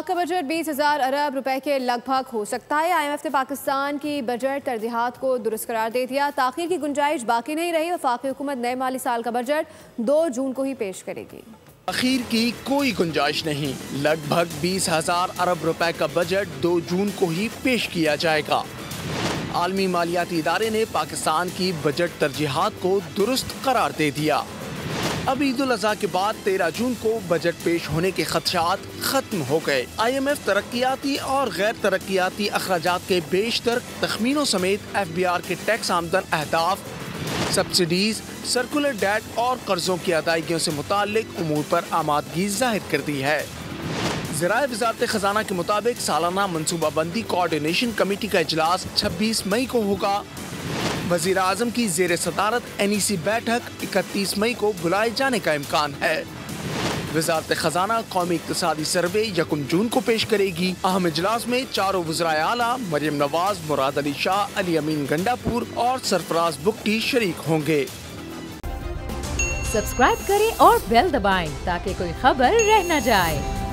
का बजट 20,000 अरब रुपए के लगभग हो सकता है। IMF ने पाकिस्तान की बजट तरजीहात को दुरुस्त करार दे दिया। ताख़ीर की गुंजाइश बाकी नहीं रही। वफाकी हुकूमत नए माली साल का बजट 2 जून को ही पेश करेगी। ताख़ीर की कोई गुंजाइश नहीं। लगभग 20,000 अरब रुपए का बजट 2 जून को ही पेश किया जाएगा। आलमी मालियाती इदारे ने पाकिस्तान की बजट तरजीहात को दुरुस्त करार दे दिया। अब ईद उल अज़हा के बाद 13 जून को बजट पेश होने के खदशात खत्म हो गए। IMF तरक्याती और गैर तरक्याती अखराजात के बेशतर तखमीनों समेत FBR के टैक्स आमदन अहदाफ, सब्सिडीज, सर्कुलर डेट और कर्जों की अदायगियों से मुताल्लिक उमूर पर आमादगी जाहिर कर दी है। ज़राए वज़ारत ख़ज़ाना के मुताबिक सालाना मनसूबाबंदी कोऑर्डिनेशन कमेटी का इजलास 26 मई को होगा। वज़ीर आज़म की ज़ेर सदारत NEC बैठक 31 मई को बुलाए जाने का इम्कान है। वज़ारत ख़ज़ाना कौमी इक़्तिसादी सर्वे 1 जून को पेश करेगी। अहम इजलास में चारों वज़राए आला मरियम नवाज, मुराद अली शाह, अली अमीन गंडापुर और सरफराज बुगटी शरीक होंगे। सब्सक्राइब करें और बेल दबाएं ताकि कोई खबर रह न जाए।